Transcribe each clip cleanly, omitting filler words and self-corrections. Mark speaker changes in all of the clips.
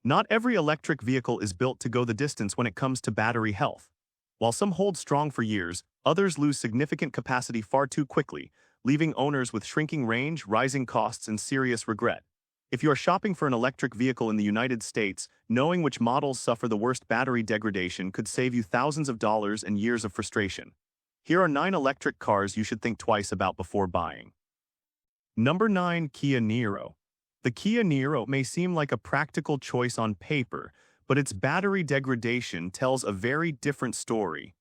Speaker 1: Not every electric vehicle is built to go the distance when it comes to battery health. While some hold strong for years, others lose significant capacity far too quickly, leaving owners with shrinking range, rising costs, and serious regret. If you are shopping for an electric vehicle in the United States, knowing which models suffer the worst battery degradation could save you thousands of dollars and years of frustration. Here are 9 electric cars you should think twice about before buying. Number 9. Kia Niro. The Kia Niro may seem like a practical choice on paper, but its battery degradation tells a very different story.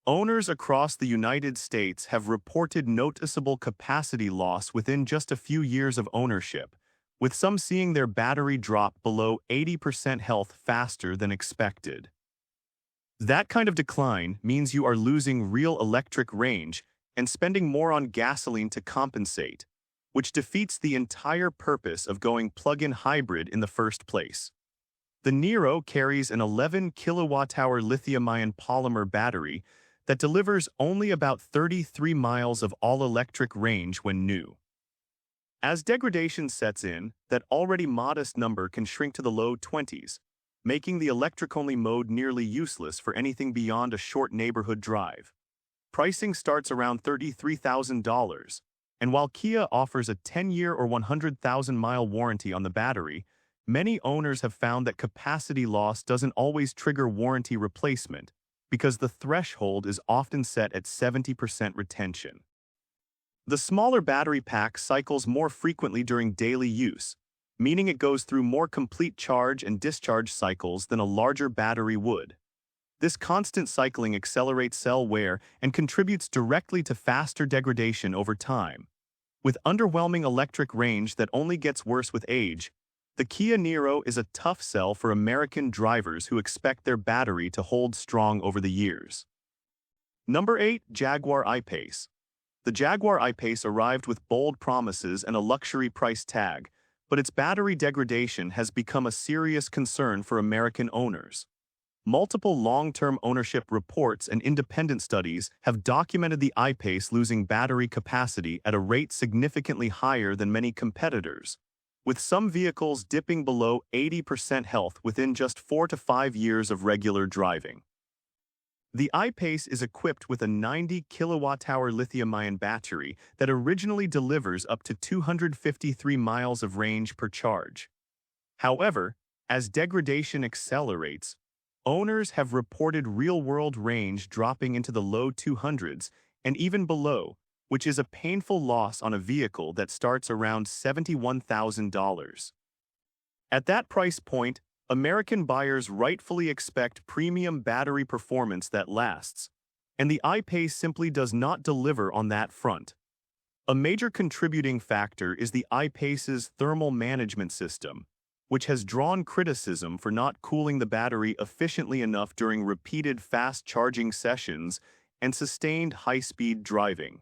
Speaker 1: Owners across the United States have reported noticeable capacity loss within just a few years of ownership, with some seeing their battery drop below 80% health faster than expected. That kind of decline means you are losing real electric range and spending more on gasoline to compensate, which defeats the entire purpose of going plug-in hybrid in the first place. The Niro carries an 11 kilowatt-hour lithium-ion polymer battery that delivers only about 33 miles of all-electric range when new. As degradation sets in, that already modest number can shrink to the low 20s, making the electric-only mode nearly useless for anything beyond a short neighborhood drive. Pricing starts around $33,000, and while Kia offers a 10-year or 100,000-mile warranty on the battery, many owners have found that capacity loss doesn't always trigger warranty replacement because the threshold is often set at 70% retention. The smaller battery pack cycles more frequently during daily use, meaning it goes through more complete charge and discharge cycles than a larger battery would. This constant cycling accelerates cell wear and contributes directly to faster degradation over time. With underwhelming electric range that only gets worse with age, the Kia Niro is a tough sell for American drivers who expect their battery to hold strong over the years. Number 8. Jaguar I-Pace. The Jaguar I-Pace arrived with bold promises and a luxury price tag, but its battery degradation has become a serious concern for American owners. Multiple long-term ownership reports and independent studies have documented the I-Pace losing battery capacity at a rate significantly higher than many competitors, with some vehicles dipping below 80% health within just 4 to 5 years of regular driving. The I-Pace is equipped with a 90 kilowatt-hour lithium-ion battery that originally delivers up to 253 miles of range per charge. However, as degradation accelerates, owners have reported real-world range dropping into the low 200s and even below, which is a painful loss on a vehicle that starts around $71,000. At that price point, American buyers rightfully expect premium battery performance that lasts, and the I-Pace simply does not deliver on that front. A major contributing factor is the I-Pace's thermal management system, which has drawn criticism for not cooling the battery efficiently enough during repeated fast charging sessions and sustained high-speed driving.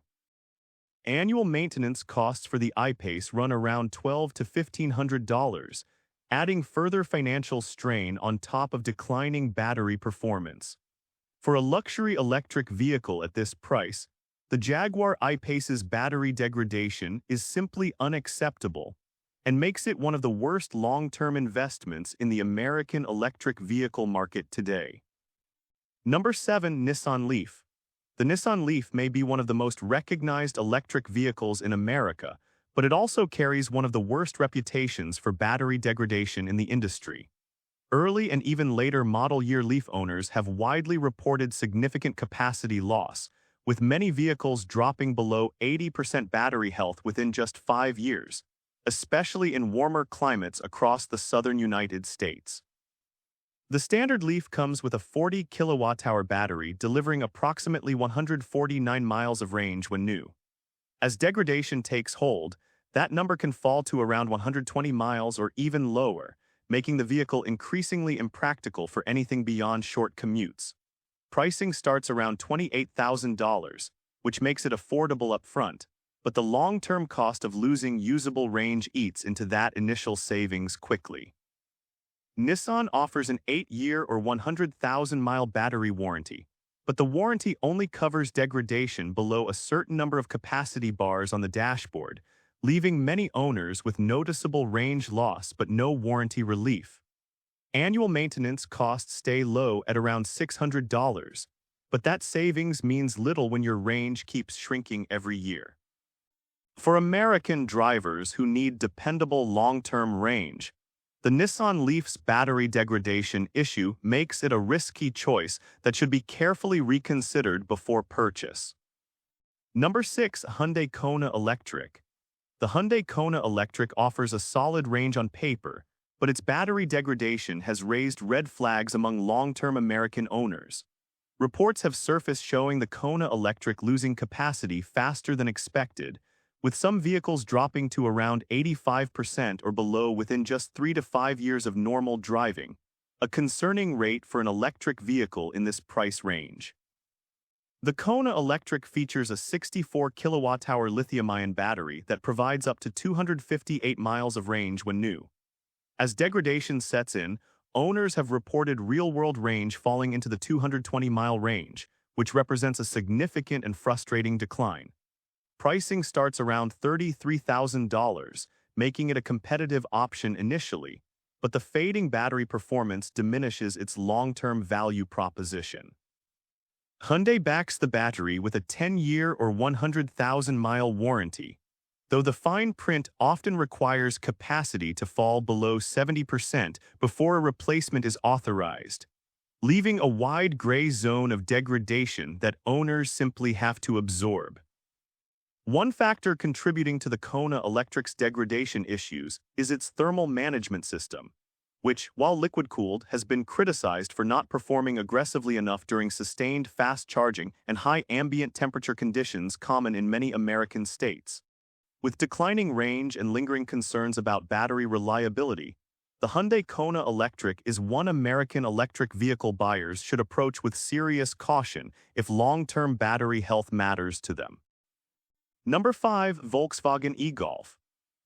Speaker 1: Annual maintenance costs for the I-Pace run around $1,200 to $1,500, adding further financial strain on top of declining battery performance. For a luxury electric vehicle at this price, the Jaguar I-Pace's battery degradation is simply unacceptable and makes it one of the worst long-term investments in the American electric vehicle market today. Number 7. Nissan Leaf. The Nissan Leaf may be one of the most recognized electric vehicles in America, but it also carries one of the worst reputations for battery degradation in the industry. Early and even later model year Leaf owners have widely reported significant capacity loss, with many vehicles dropping below 80% battery health within just 5 years, especially in warmer climates across the southern United States. The standard Leaf comes with a 40 kilowatt-hour battery delivering approximately 149 miles of range when new. As degradation takes hold, that number can fall to around 120 miles or even lower, making the vehicle increasingly impractical for anything beyond short commutes. Pricing starts around $28,000, which makes it affordable up front, but the long-term cost of losing usable range eats into that initial savings quickly. Nissan offers an 8-year or 100,000-mile battery warranty, but the warranty only covers degradation below a certain number of capacity bars on the dashboard, leaving many owners with noticeable range loss but no warranty relief. Annual maintenance costs stay low at around $600, but that savings means little when your range keeps shrinking every year. For American drivers who need dependable long-term range, the Nissan Leaf's battery degradation issue makes it a risky choice that should be carefully reconsidered before purchase. Number 6. Hyundai Kona Electric. The Hyundai Kona Electric offers a solid range on paper, but its battery degradation has raised red flags among long-term American owners. Reports have surfaced showing the Kona Electric losing capacity faster than expected, with some vehicles dropping to around 85% or below within just 3 to 5 years of normal driving, a concerning rate for an electric vehicle in this price range. The Kona Electric features a 64 kilowatt-hour lithium-ion battery that provides up to 258 miles of range when new. As degradation sets in, owners have reported real-world range falling into the 220-mile range, which represents a significant and frustrating decline. Pricing starts around $33,000, making it a competitive option initially, but the fading battery performance diminishes its long-term value proposition. Hyundai backs the battery with a 10-year or 100,000-mile warranty, though the fine print often requires capacity to fall below 70% before a replacement is authorized, leaving a wide gray zone of degradation that owners simply have to absorb. One factor contributing to the Kona Electric's degradation issues is its thermal management system, which, while liquid-cooled, has been criticized for not performing aggressively enough during sustained fast charging and high ambient temperature conditions common in many American states. With declining range and lingering concerns about battery reliability, the Hyundai Kona Electric is one American electric vehicle buyers should approach with serious caution if long-term battery health matters to them. Number 5. Volkswagen e-Golf.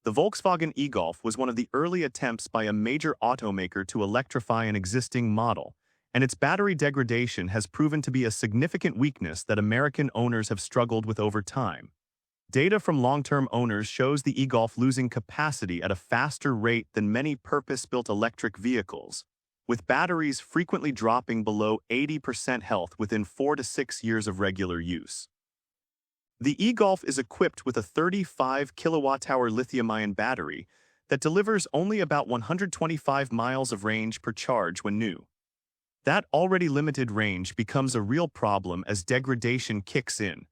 Speaker 1: The Volkswagen e-Golf was one of the early attempts by a major automaker to electrify an existing model, and its battery degradation has proven to be a significant weakness that American owners have struggled with over time. Data from long-term owners shows the e-Golf losing capacity at a faster rate than many purpose-built electric vehicles, with batteries frequently dropping below 80% health within 4 to 6 years of regular use. The e-Golf is equipped with a 35 kilowatt-hour lithium-ion battery that delivers only about 125 miles of range per charge when new. That already limited range becomes a real problem as degradation kicks in,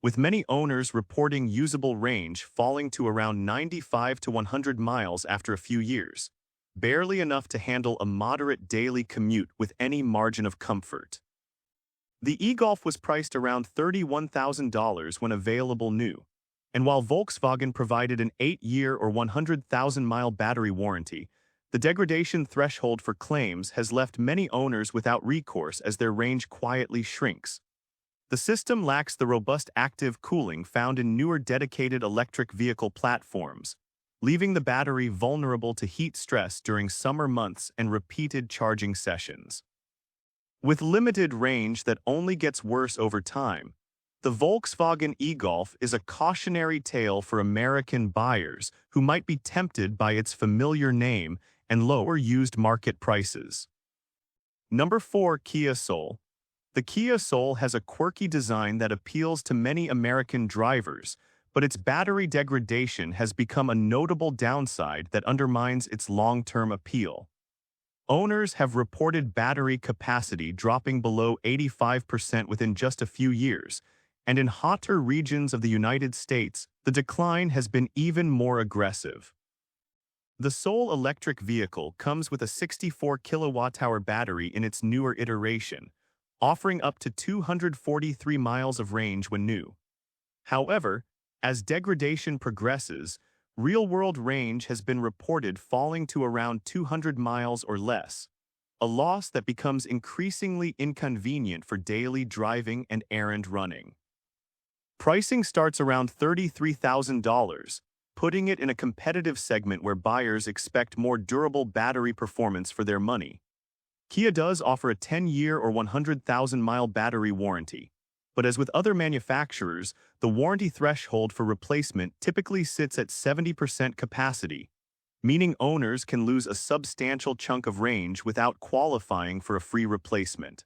Speaker 1: with many owners reporting usable range falling to around 95 to 100 miles after a few years, barely enough to handle a moderate daily commute with any margin of comfort. The e-Golf was priced around $31,000 when available new, and while Volkswagen provided an 8-year or 100,000-mile battery warranty, the degradation threshold for claims has left many owners without recourse as their range quietly shrinks. The system lacks the robust active cooling found in newer dedicated electric vehicle platforms, leaving the battery vulnerable to heat stress during summer months and repeated charging sessions. With limited range that only gets worse over time, the Volkswagen e-Golf is a cautionary tale for American buyers who might be tempted by its familiar name and lower used market prices. Number 4. Kia Soul. The Kia Soul has a quirky design that appeals to many American drivers, but its battery degradation has become a notable downside that undermines its long-term appeal. Owners have reported battery capacity dropping below 85% within just a few years, and in hotter regions of the United States, the decline has been even more aggressive. The Soul electric vehicle comes with a 64 kilowatt-hour battery in its newer iteration, offering up to 243 miles of range when new. However, as degradation progresses, real-world range has been reported falling to around 200 miles or less, a loss that becomes increasingly inconvenient for daily driving and errand running. Pricing starts around $33,000, putting it in a competitive segment where buyers expect more durable battery performance for their money. Kia does offer a 10-year or 100,000-mile battery warranty, but as with other manufacturers, the warranty threshold for replacement typically sits at 70% capacity, meaning owners can lose a substantial chunk of range without qualifying for a free replacement.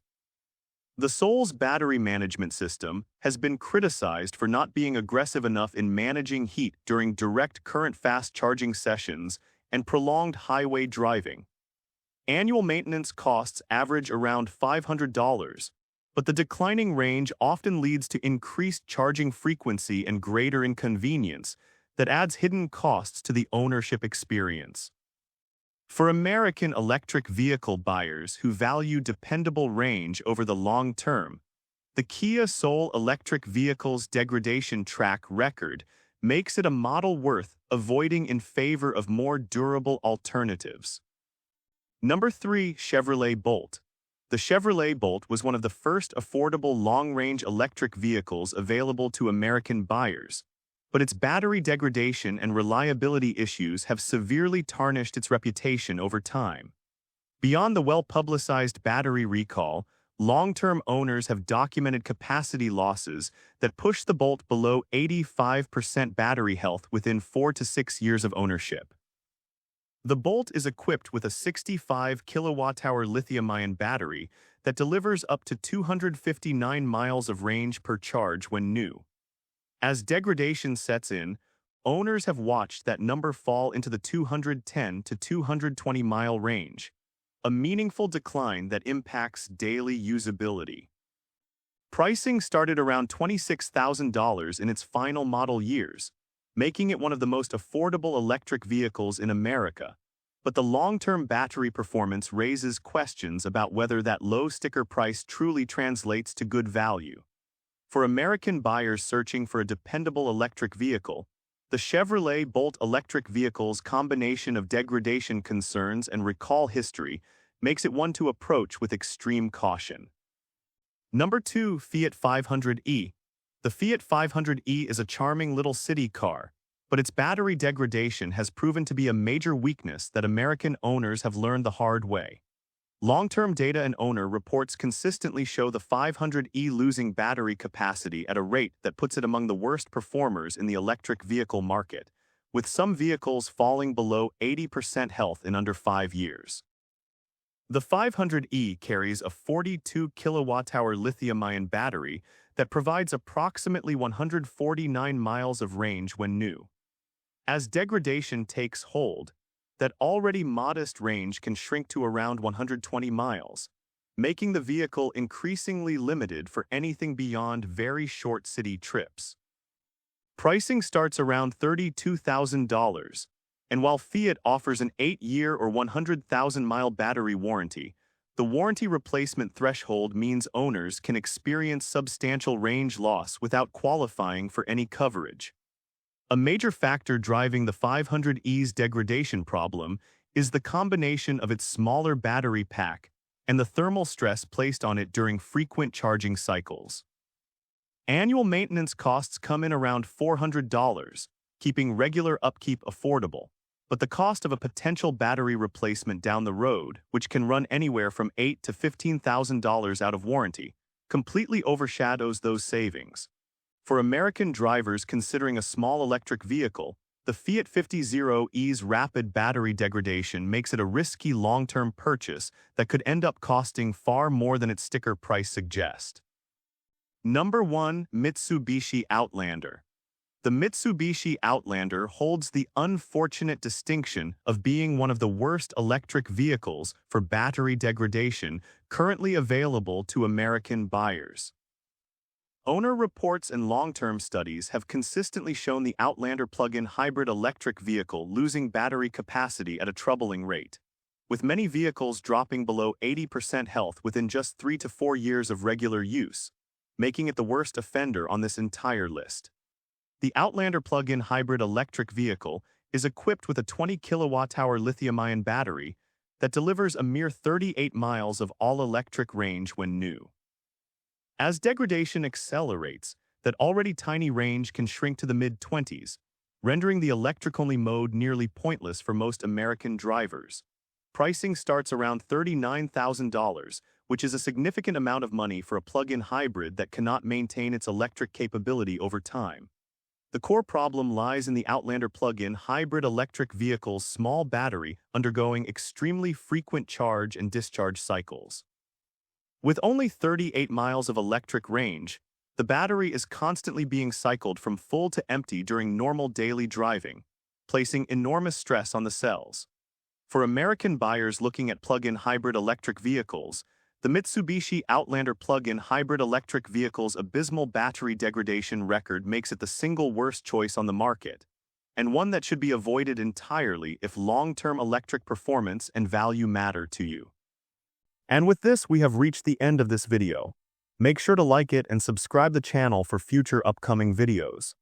Speaker 1: The Soul's battery management system has been criticized for not being aggressive enough in managing heat during direct current fast charging sessions and prolonged highway driving. Annual maintenance costs average around $500, but the declining range often leads to increased charging frequency and greater inconvenience that adds hidden costs to the ownership experience. For American electric vehicle buyers who value dependable range over the long term, the Kia Soul electric vehicle's degradation track record makes it a model worth avoiding in favor of more durable alternatives. Number 3. Chevrolet Bolt. The Chevrolet Bolt was one of the first affordable long-range electric vehicles available to American buyers, but its battery degradation and reliability issues have severely tarnished its reputation over time. Beyond the well-publicized battery recall, long-term owners have documented capacity losses that push the Bolt below 85% battery health within 4 to 6 years of ownership. The Bolt is equipped with a 65 kilowatt-hour lithium-ion battery that delivers up to 259 miles of range per charge when new. As degradation sets in, owners have watched that number fall into the 210 to 220 mile range, a meaningful decline that impacts daily usability. Pricing started around $26,000 in its final model years, making it one of the most affordable electric vehicles in America. But the long-term battery performance raises questions about whether that low sticker price truly translates to good value. For American buyers searching for a dependable electric vehicle, the Chevrolet Bolt electric vehicle's combination of degradation concerns and recall history makes it one to approach with extreme caution. Number 2. Fiat 500e. The Fiat 500e is a charming little city car, but its battery degradation has proven to be a major weakness that American owners have learned the hard way. Long-term data and owner reports consistently show the 500e losing battery capacity at a rate that puts it among the worst performers in the electric vehicle market, with some vehicles falling below 80% health in under 5 years. The 500e carries a 42 kilowatt-hour lithium-ion battery that provides approximately 149 miles of range when new. As degradation takes hold, that already modest range can shrink to around 120 miles, making the vehicle increasingly limited for anything beyond very short city trips. Pricing starts around $32,000, and while Fiat offers an 8-year or 100,000-mile battery warranty, the warranty replacement threshold means owners can experience substantial range loss without qualifying for any coverage. A major factor driving the 500e's degradation problem is the combination of its smaller battery pack and the thermal stress placed on it during frequent charging cycles. Annual maintenance costs come in around $400, keeping regular upkeep affordable, but the cost of a potential battery replacement down the road, which can run anywhere from $8,000 to $15,000 out of warranty, completely overshadows those savings. For American drivers considering a small electric vehicle, the Fiat 500e's rapid battery degradation makes it a risky long-term purchase that could end up costing far more than its sticker price suggests. Number 1. Mitsubishi Outlander. The Mitsubishi Outlander holds the unfortunate distinction of being one of the worst electric vehicles for battery degradation currently available to American buyers. Owner reports and long-term studies have consistently shown the Outlander plug-in hybrid electric vehicle losing battery capacity at a troubling rate, with many vehicles dropping below 80% health within just 3 to 4 years of regular use, making it the worst offender on this entire list. The Outlander plug-in hybrid electric vehicle is equipped with a 20 kilowatt-hour lithium-ion battery that delivers a mere 38 miles of all-electric range when new. As degradation accelerates, that already tiny range can shrink to the mid-20s, rendering the electric-only mode nearly pointless for most American drivers. Pricing starts around $39,000, which is a significant amount of money for a plug-in hybrid that cannot maintain its electric capability over time. The core problem lies in the Outlander plug-in hybrid electric vehicle's small battery undergoing extremely frequent charge and discharge cycles. With only 38 miles of electric range, the battery is constantly being cycled from full to empty during normal daily driving, placing enormous stress on the cells. For American buyers looking at plug-in hybrid electric vehicles, the Mitsubishi Outlander plug-in hybrid electric vehicle's abysmal battery degradation record makes it the single worst choice on the market, and one that should be avoided entirely if long-term electric performance and value matter to you. And with this, we have reached the end of this video. Make sure to like it and subscribe the channel for future upcoming videos.